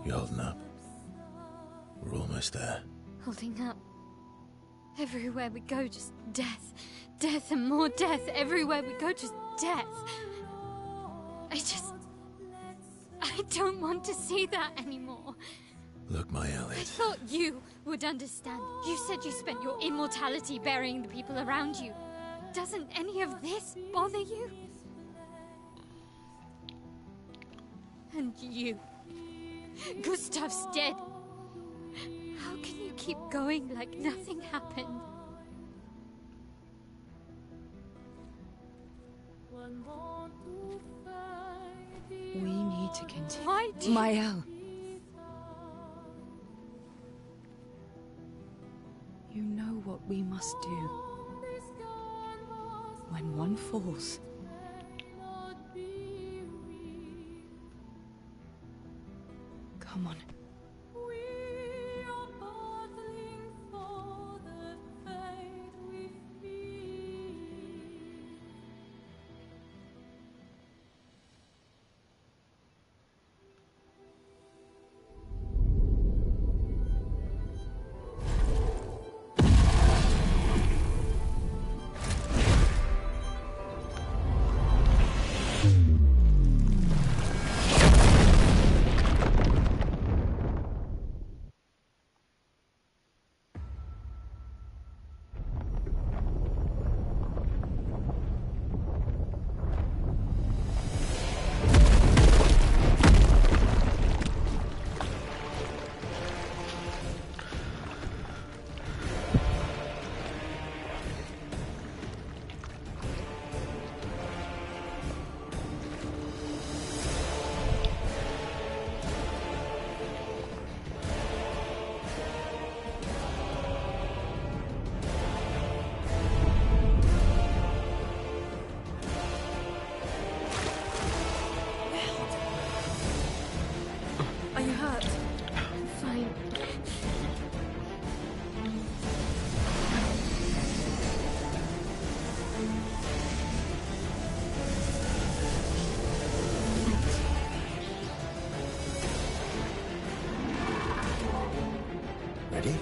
You holding up? We're almost there. Holding up. Everywhere we go, just death. Death and more death. Everywhere we go, just death. I don't want to see that anymore. Look, my I Elliot. thought you would understand. You said you spent your immortality burying the people around you. Doesn't any of this bother you? And you. Gustav's dead. How can you keep going like nothing happened? We need to continue. Why do Mael. You know what we must do. When one falls, come on. Are you hurt? Fine. Ready?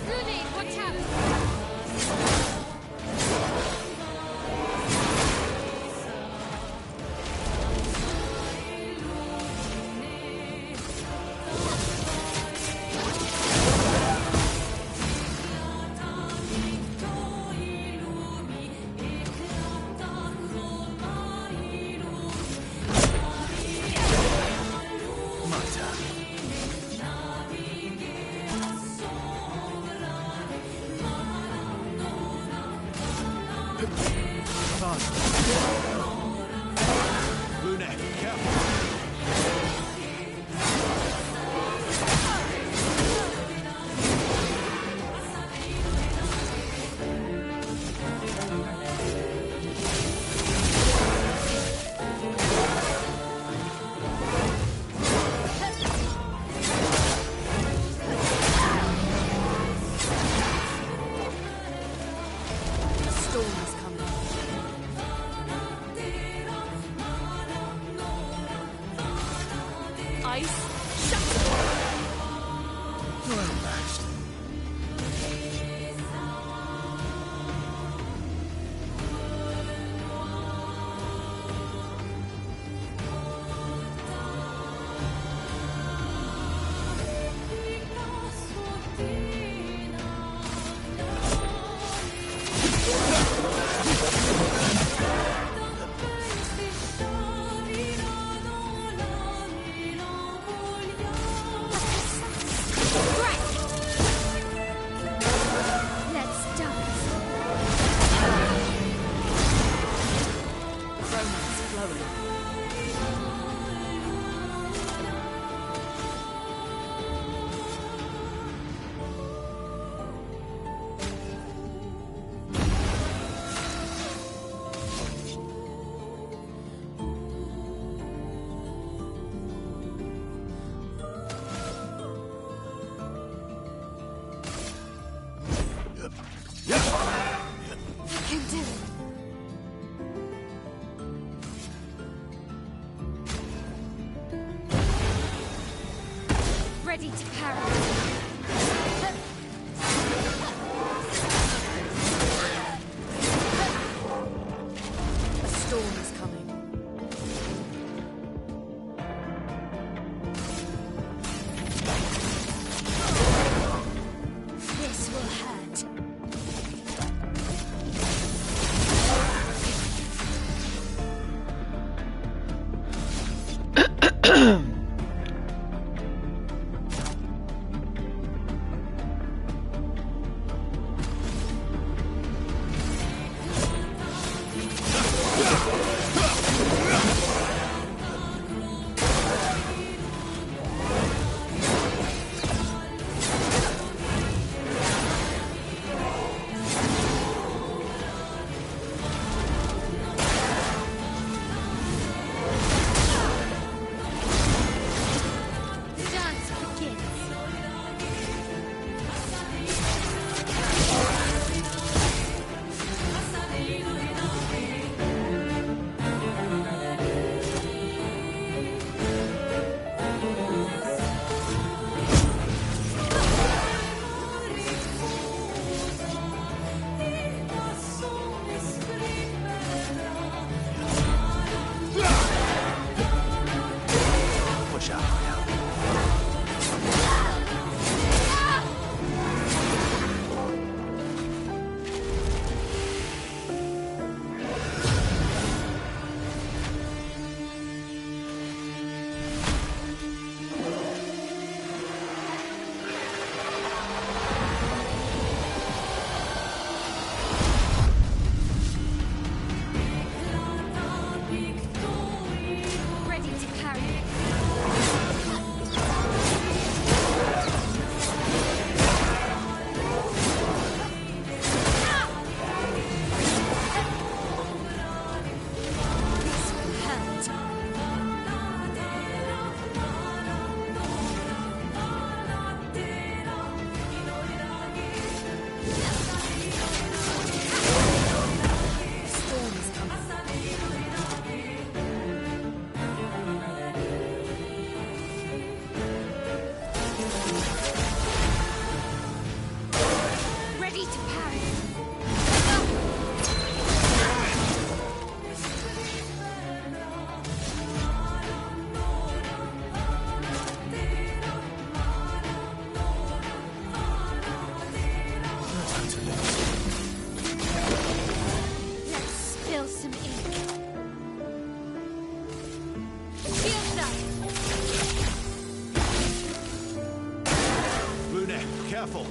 Rudy, watch out! Lune, careful! A storm is coming. Ice, shut Well matched. Right! Ready to parry. A storm is coming. This will hurt. Push out my help. Ready to parry. This will hurt. A storm is coming. Ready to parry. No time to lose. Let's spill some ink. Shields up. Brunette, careful.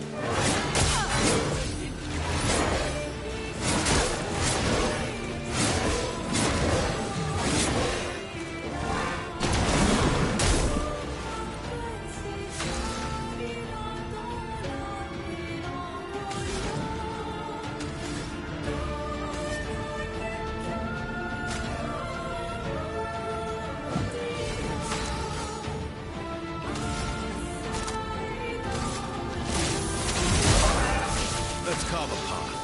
Let's carve a path.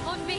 On me.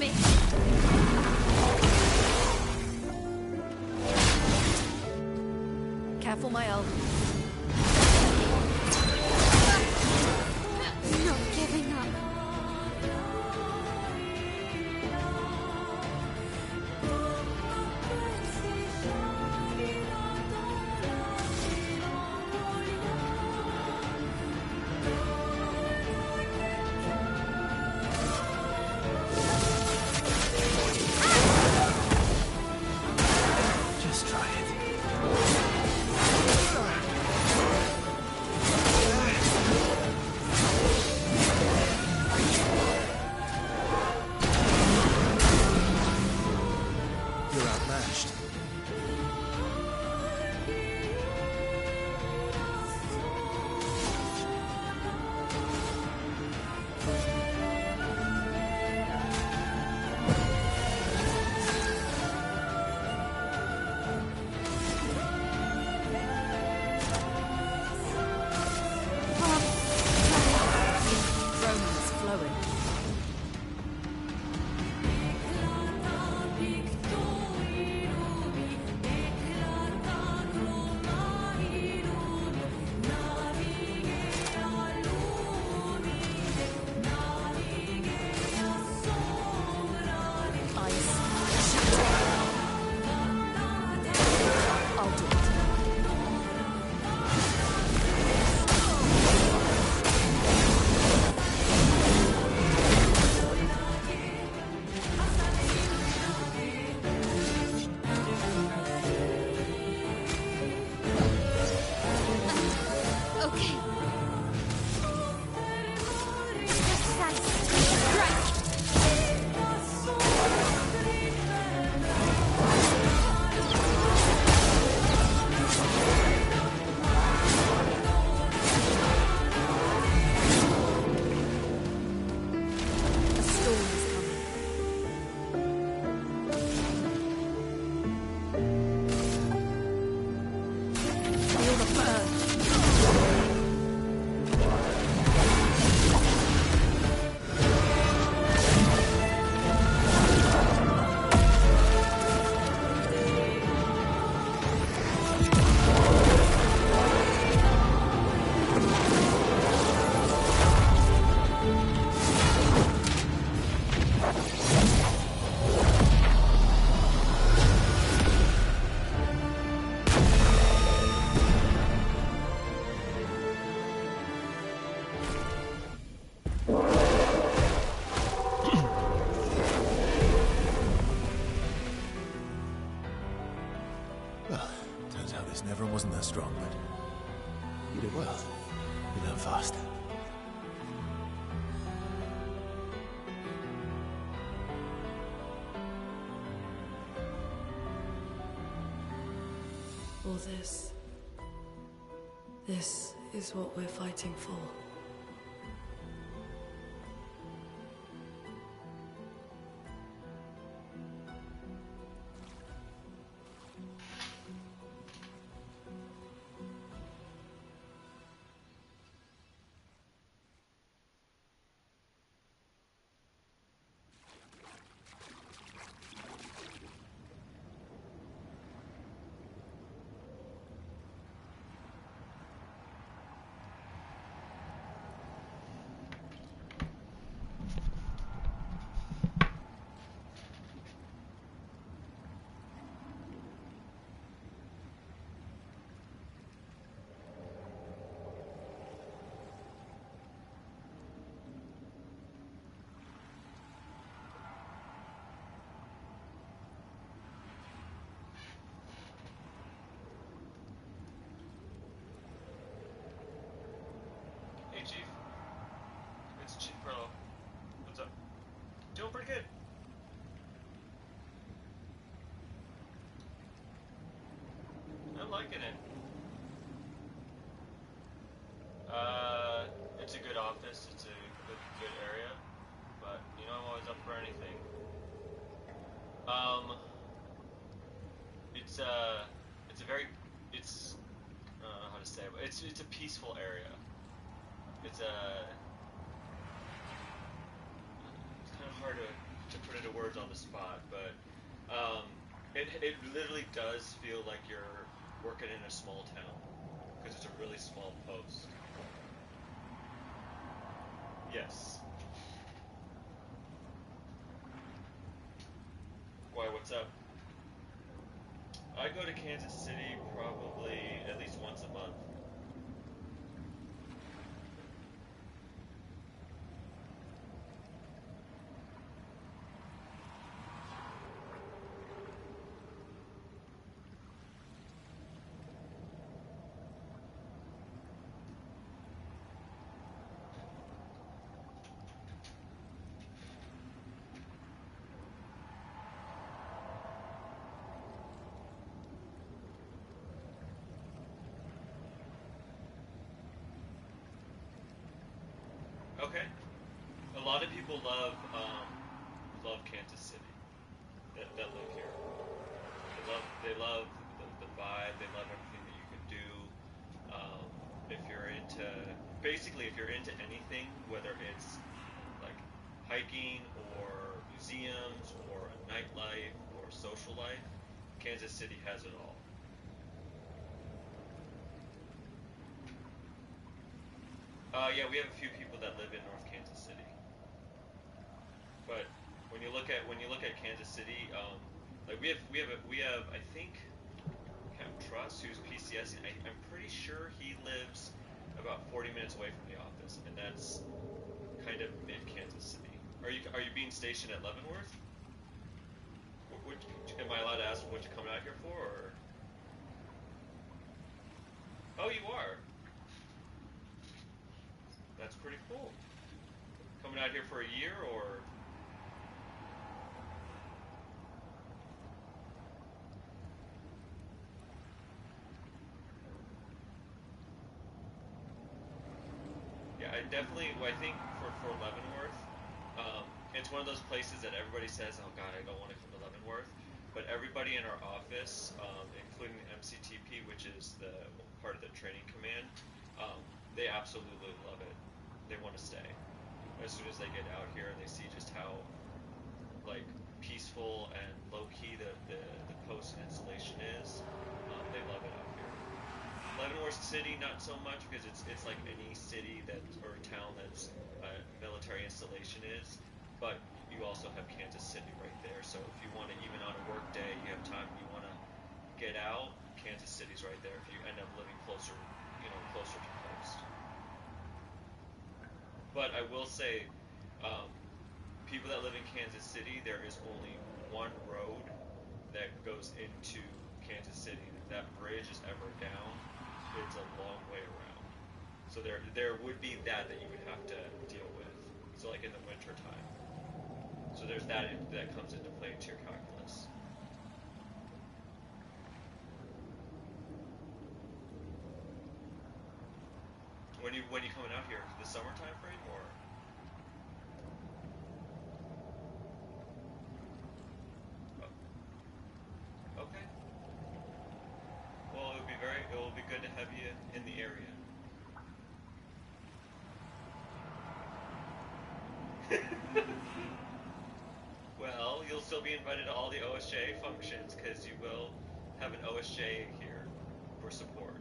me! Careful, my elf. Not giving up. Just try it. You're outmatched. Romance flowing. Ice. I'll do it. Okay. Precise. Right. A storm is coming. Feel the burn. Well, turns out this Neverin wasn't that strong, but you did well. You learn fast. All this. This is what we're fighting for. Hey, Chief. It's Chief Brillo. What's up? Doing pretty good. I'm liking it. It's a good office. It's a good area. But, you know, I'm always up for anything. It's a very, I don't know how to say it, but it's a peaceful area. It's kind of hard to put into words. the spot, but it literally does feel like you're working in a small town because it's a really small post. Yes. Why? What's up? I go to Kansas City probably at least once a month. Okay. A lot of people love Kansas City that live here. They love the vibe. They love everything that you can do. If you're into if you're into anything, whether it's like hiking or museums or a nightlife or social life, Kansas City has it all. Yeah, we have a few people that live in North Kansas City. But when you look at Kansas City, like we have I think Captain Truss, who's PCS. I'm pretty sure he lives about 40 minutes away from the office, and that's kind of mid Kansas City. Are you being stationed at Leavenworth? Am I allowed to ask what you're coming out here for? Or? Oh, you are. That's pretty cool. Coming out here for a year, or? Yeah, I think for Leavenworth, it's one of those places that everybody says, oh God, I don't want to come to Leavenworth. But everybody in our office, including the MCTP, which is the part of the training command, they absolutely love it. They want to stay. As soon as they get out here and they see just how like peaceful and low key the post installation is, they love it out here. Leavenworth City, not so much, because it's like any city or town that's military installation is, but you also have Kansas City right there. So if you want to, even on a work day, you have time, you want to get out, Kansas City's right there. If you end up living closer to coast. But I will say, people that live in Kansas City, there is only one road that goes into Kansas City. And if that bridge is ever down, it's a long way around. So there would be that you would have to deal with. So like in the winter time. So there's that comes into play into your calculus. When you coming out here? The summer time frame or? Oh. Okay. Well, it will be good to have you in the area. Well, you'll still be invited to all the OSJ functions because you will have an OSJ here for support.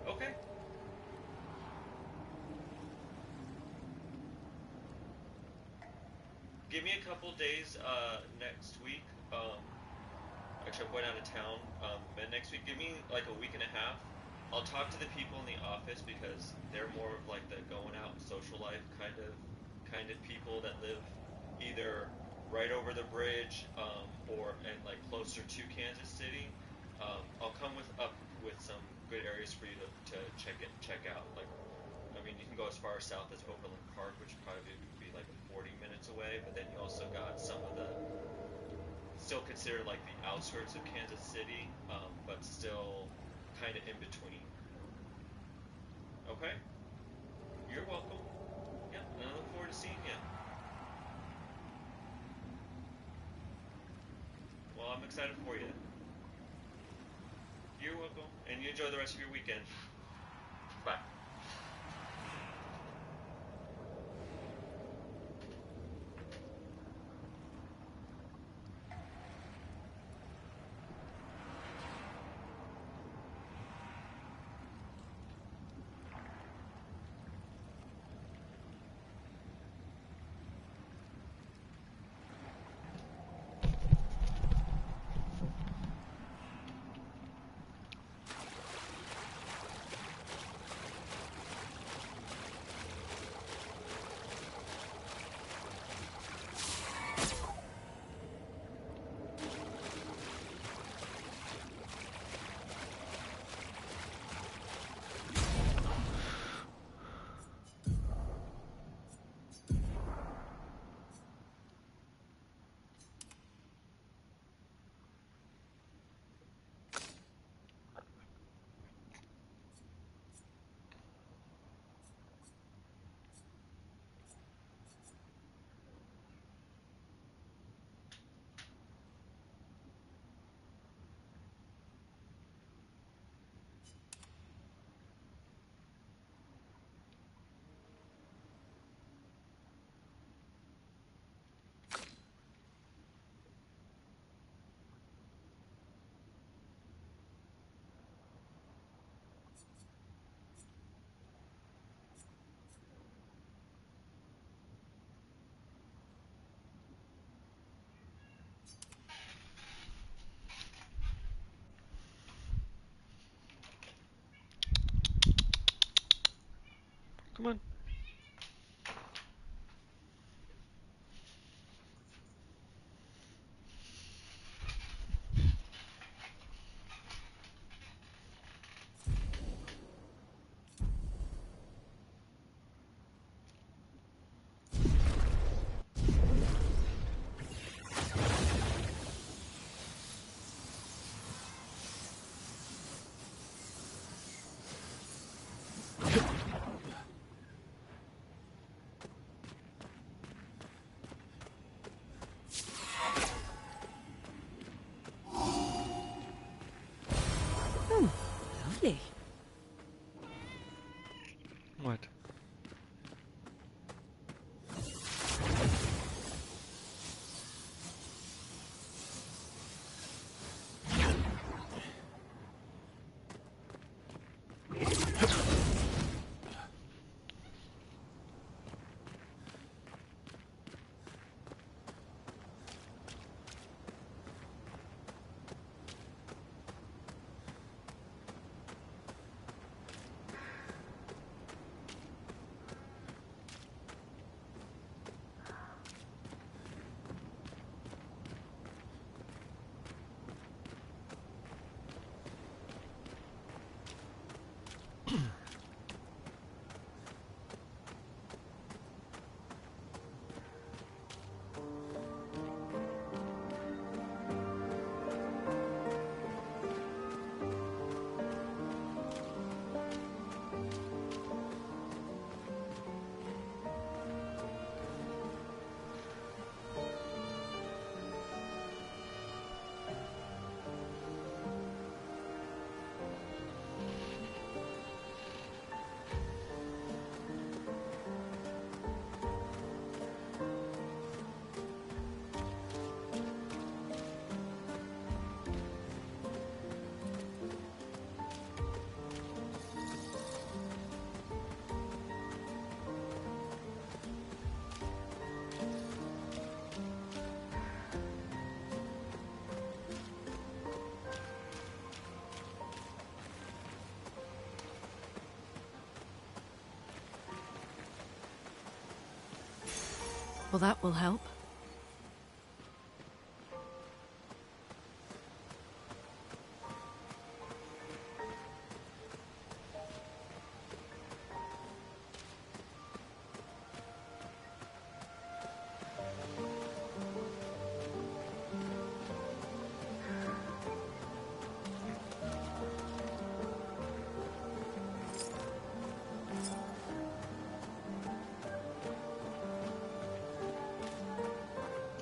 Okay. Give me a couple days next week. Actually, I'm going out of town next week. Give me like a week and a half. I'll talk to the people in the office because they're more of like the going out and social life kind of people that live either right over the bridge and like closer to Kansas City. I'll come up with some good areas for you to check out. Like, I mean, you can go as far south as Overland Park, which probably would be like 40 minutes away. But then you also got some of the still considered like the outskirts of Kansas City, but still kind of in between. Okay? You're welcome. Yeah, and I look forward to seeing you. Well, I'm excited for you. enjoy the rest of your weekend. Bye. Come on. Lovely. What? Well, that will help.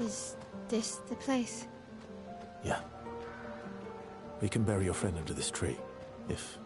Is this the place? Yeah. We can bury your friend under this tree, if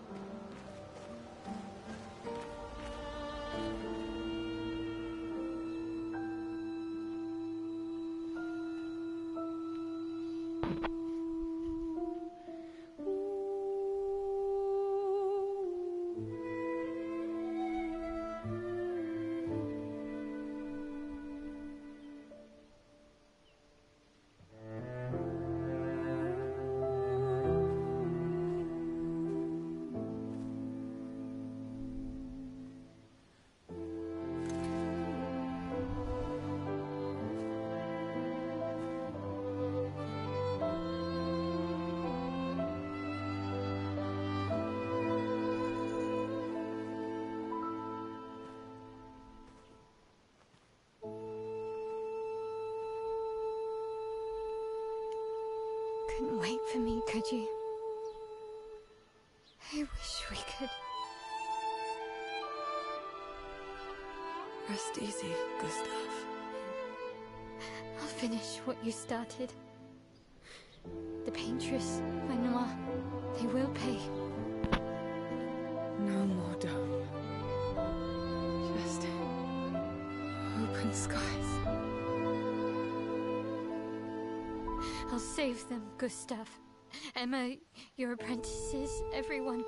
I wish we could. Rest easy, Gustav. I'll finish what you started. The Paintress, Renoir, they will pay. No more dome. Just open skies. I'll save them, Gustav. Emma, your apprentices, everyone.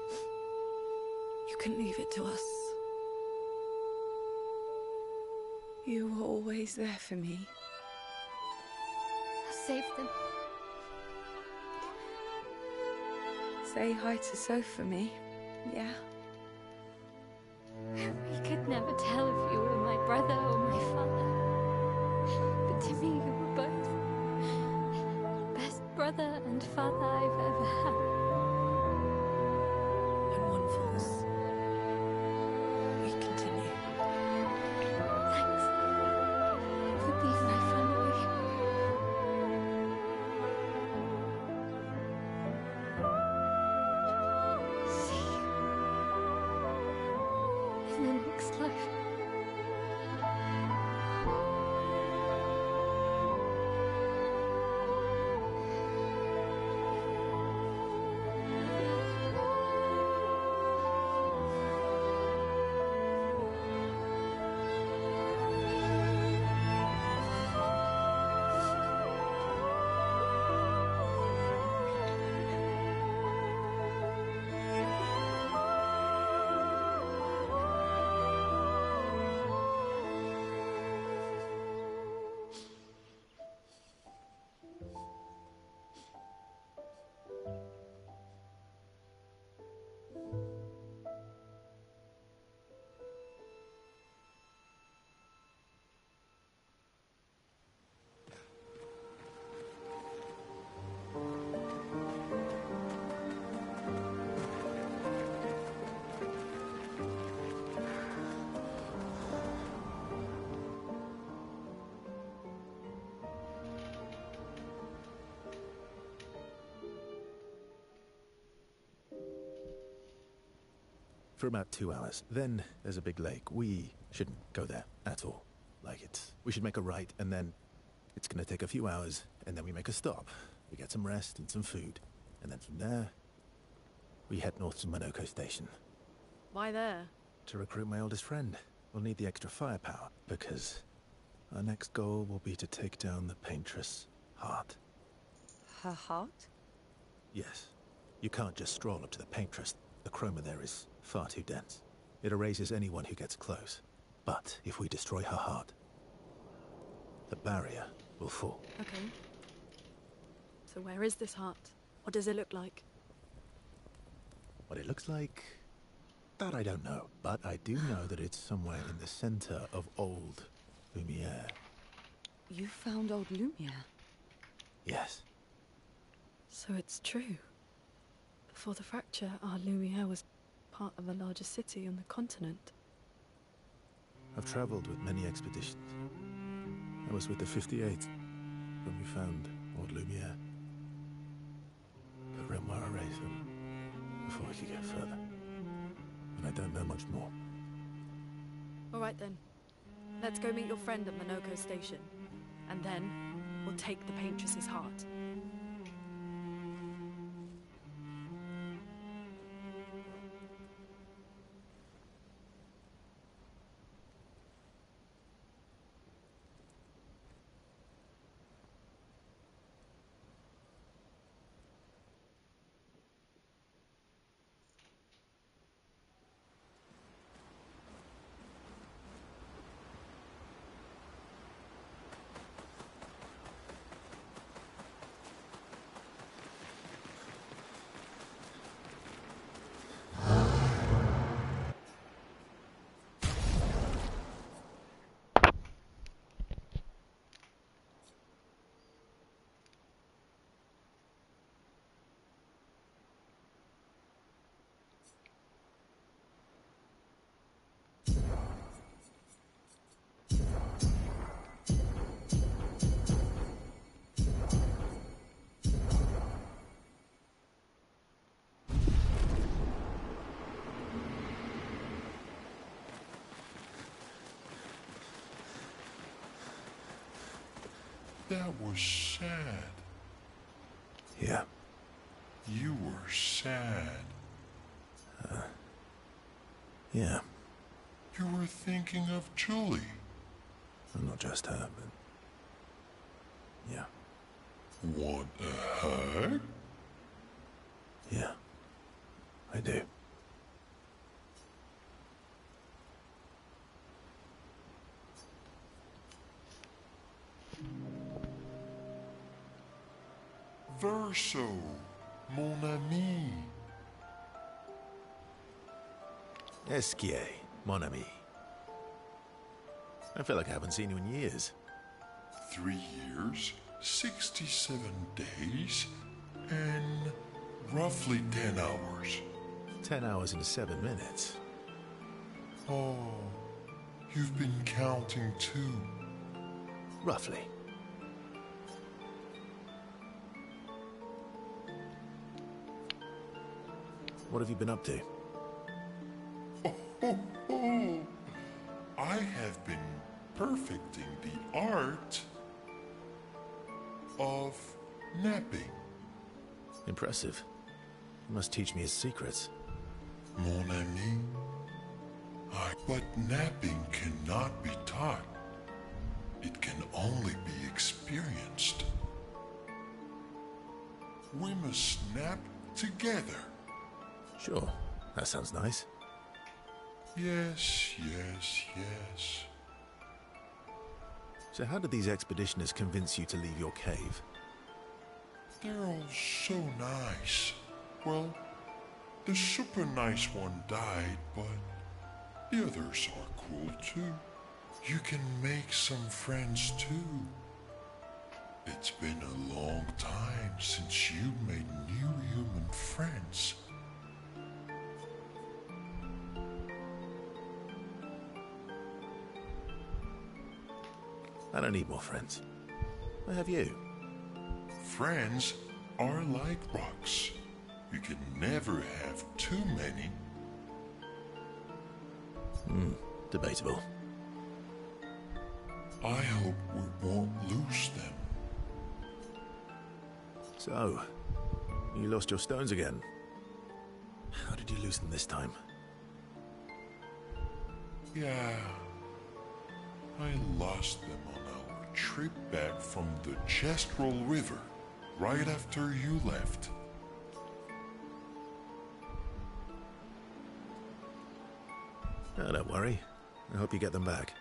You can leave it to us. You were always there for me. I'll save them. Say hi to Soph for me, yeah? We could never tell if you were my brother or my father. But to me, you were both. Best brother and father I've ever had. When one falls, we continue. Thanks for being my family. See you in the next life. For about 2 hours. Then there's a big lake. We shouldn't go there at all. We should make a right, and then it's gonna take a few hours, and then we make a stop. We get some rest and some food. And then from there, we head north to Monoko Station. Why there? To recruit my oldest friend. We'll need the extra firepower, because our next goal will be to take down the Paintress Heart. Her heart? Yes. You can't just stroll up to the Paintress. The chroma there is far too dense. It erases anyone who gets close. But if we destroy her heart, the barrier will fall. Okay. So where is this heart? What does it look like? What it looks like, that I don't know. But I do know that it's somewhere in the center of old Lumiere. You found old Lumiere? Yes. So it's true. Before the fracture, our Lumiere was part of a larger city on the continent. I've traveled with many expeditions. I was with the 58th when we found old Lumiere. But Renoir erased them before we could get further. And I don't know much more. All right then. Let's go meet your friend at Monoko Station. And then, we'll take the Paintress's heart. That was sad. Yeah. You were sad. Yeah. You were thinking of Julie. And not just her, but... Yeah. Want a hug? Yeah. I do. Verso, mon ami. Esquier, mon ami. I feel like I haven't seen you in years. 3 years, 67 days, and roughly 10 hours. 10 hours and 7 minutes. Oh, you've been counting too. Roughly. What have you been up to? Oh, I have been perfecting the art of napping. Impressive. You must teach me his secrets. Mon ami, but napping cannot be taught. It can only be experienced. We must nap together. Sure, that sounds nice. Yes, yes, yes. So how did these expeditioners convince you to leave your cave? They're all so nice. Well, the super nice one died, but the others are cool too. You can make some friends too. It's been a long time since you made new human friends. I don't need more friends. I have you. Friends are like rocks. You can never have too many. Debatable. I hope we won't lose them. So, you lost your stones again. How did you lose them this time? Yeah, I lost them on our trip back from the Gestrel River, right after you left. Oh, don't worry. I hope you get them back.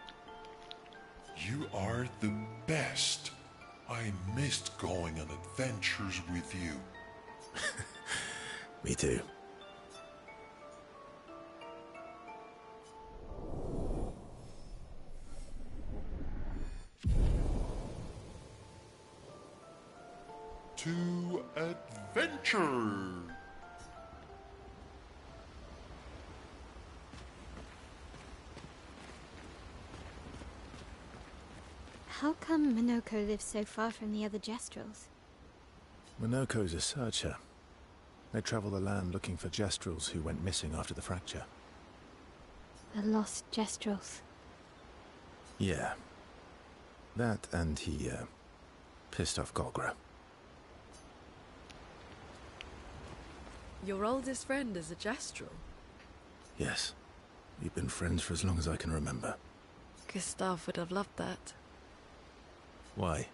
You are the best. I missed going on adventures with you. Me too. To adventure! How come Minoko lives so far from the other Gestrels? Minoko's a searcher. They travel the land looking for Gestrels who went missing after the fracture. The lost Gestrels. Yeah. That and he, pissed off Golgra. Your oldest friend is a Gestrel. Yes. We've been friends for as long as I can remember. Gustav would have loved that. Why?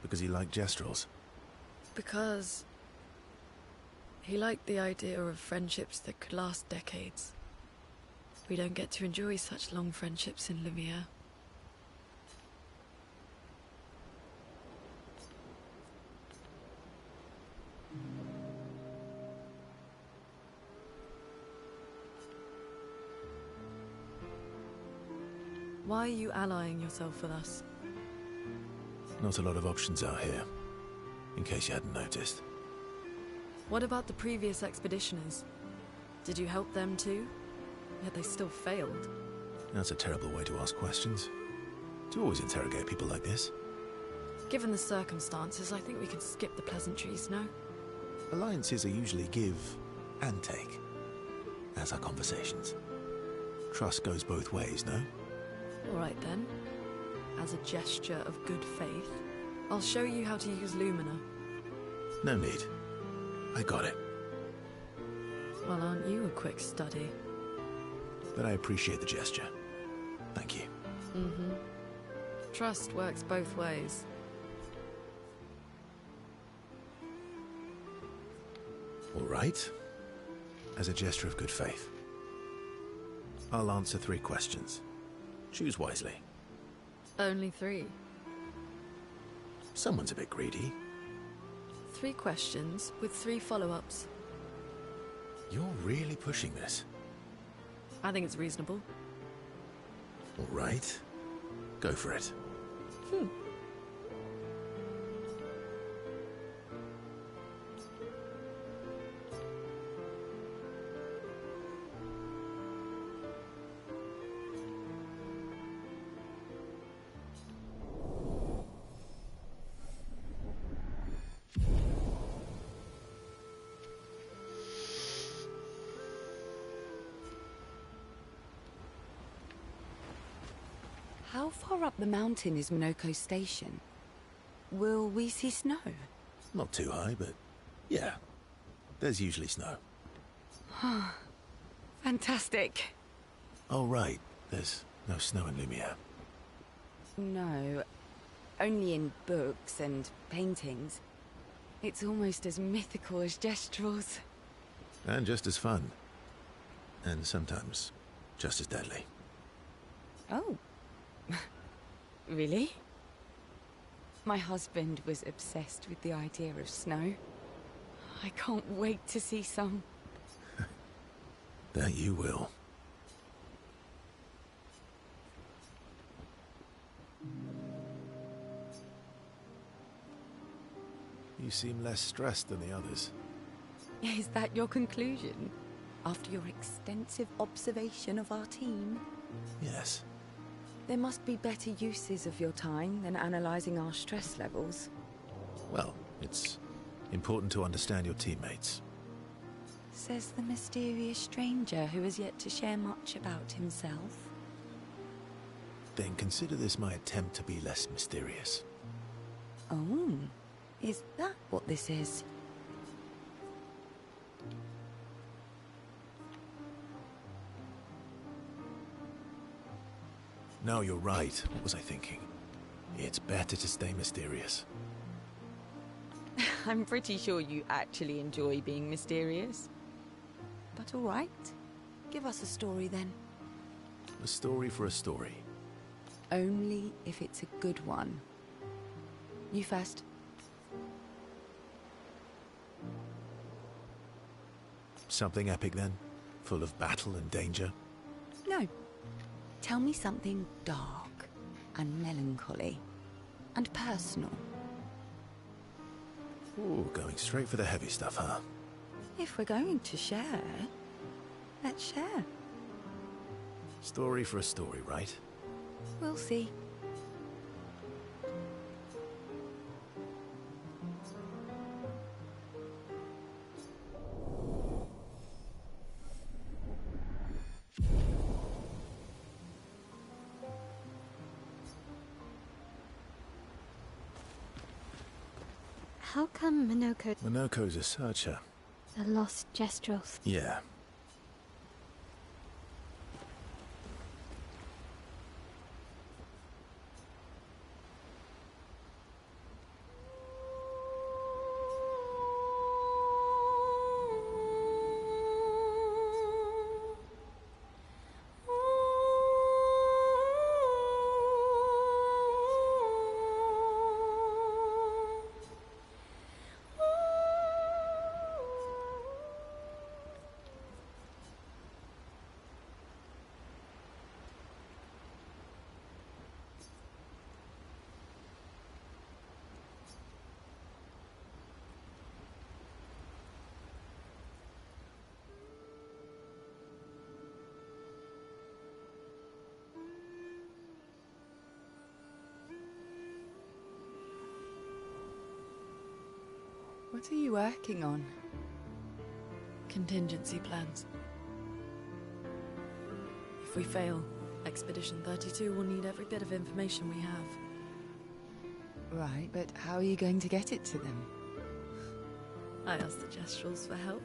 Because he liked Gestrels? Because he liked the idea of friendships that could last decades. We don't get to enjoy such long friendships in Lumiere. Why are you allying yourself with us? Not a lot of options out here, in case you hadn't noticed. What about the previous expeditioners? Did you help them too? Yet they still failed. That's a terrible way to ask questions. To always interrogate people like this. Given the circumstances, I think we can skip the pleasantries, no? Alliances are usually give and take, as are conversations. Trust goes both ways, no? All right then. As a gesture of good faith, I'll show you how to use Lumina. No need. I got it. Well, aren't you a quick study? But I appreciate the gesture. Thank you. Mm-hmm. Trust works both ways. All right. As a gesture of good faith, I'll answer 3 questions. Choose wisely. Only 3. Someone's a bit greedy. 3 questions with 3 follow-ups. You're really pushing this. I think it's reasonable. All right. Go for it. How far up the mountain is Minoko Station? Will we see snow? Not too high, but yeah. There's usually snow. Fantastic. Oh, right. There's no snow in Lumiere. No, only in books and paintings. It's almost as mythical as Gestrels. And just as fun. And sometimes just as deadly. Oh. Really? My husband was obsessed with the idea of snow. I can't wait to see some. That you will. You seem less stressed than the others. Is that your conclusion? After your extensive observation of our team? Yes. There must be better uses of your time than analyzing our stress levels. Well, it's important to understand your teammates. Says the mysterious stranger who has yet to share much about himself. Then consider this my attempt to be less mysterious. Oh, is that what this is? No, you're right. What was I thinking? It's better to stay mysterious. I'm pretty sure you actually enjoy being mysterious. But all right. Give us a story then. A story for a story. Only if it's a good one. You first. Something epic then? Full of battle and danger? No. Tell me something dark and melancholy and personal. Ooh, going straight for the heavy stuff, huh? If we're going to share, let's share. Story for a story, right? We'll see. How come Minoko... Minoko's a searcher. The lost Gestrels? Yeah. What are you working on? Contingency plans. If we fail, Expedition 32 will need every bit of information we have. Right, but how are you going to get it to them? I asked the Jestrels for help.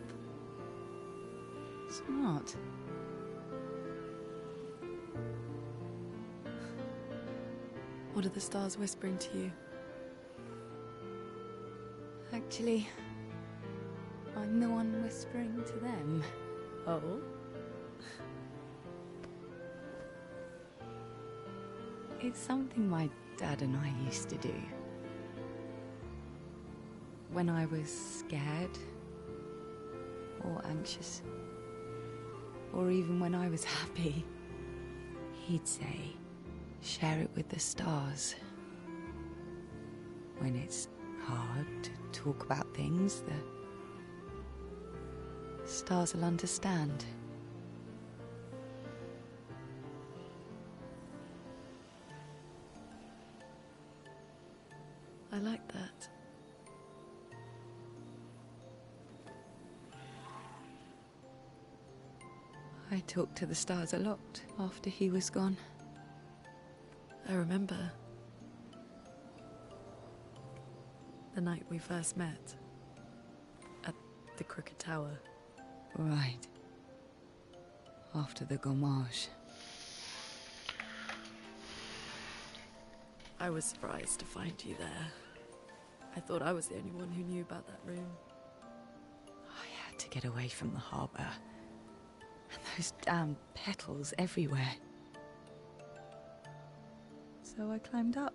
Smart. What are the stars whispering to you? Actually, I'm the one whispering to them. Oh? It's something my dad and I used to do. When I was scared, or anxious, or even when I was happy, he'd say, share it with the stars. When it's hard to talk about things, the stars will understand. I like that. I talked to the stars a lot after he was gone. I remember the night we first met at the Crooked Tower. Right. After the gommage. I was surprised to find you there. I thought I was the only one who knew about that room. I had to get away from the harbour. And those damn petals everywhere. So I climbed up.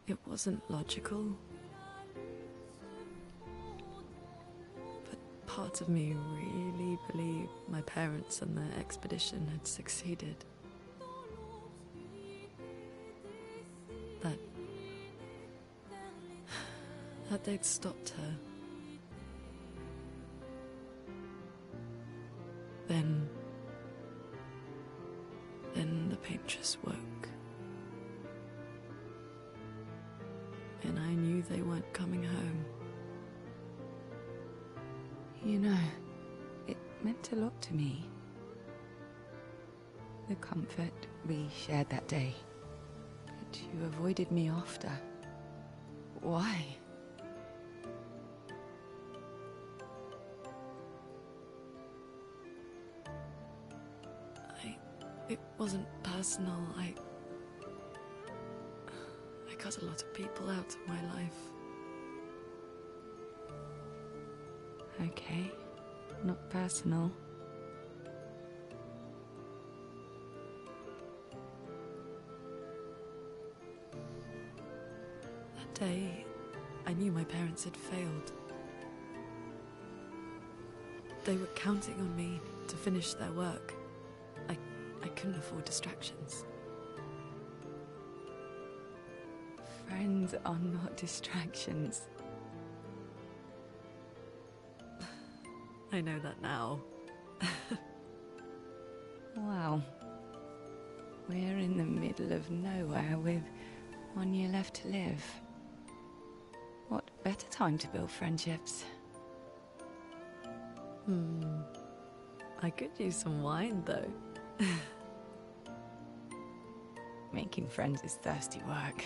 It wasn't logical. But part of me really believed my parents and their expedition had succeeded. That they'd stopped her. Then the Paintress woke. And I knew they weren't coming home. You know, it meant a lot to me. The comfort we shared that day. But you avoided me after. Why? It wasn't personal. I cut a lot of people out of my life. Okay, not personal. That day, I knew my parents had failed. They were counting on me to finish their work. I couldn't afford distractions. Friends are not distractions. I know that now. Wow. We're in the middle of nowhere with 1 year left to live. What better time to build friendships? I could use some wine, though. Making friends is thirsty work.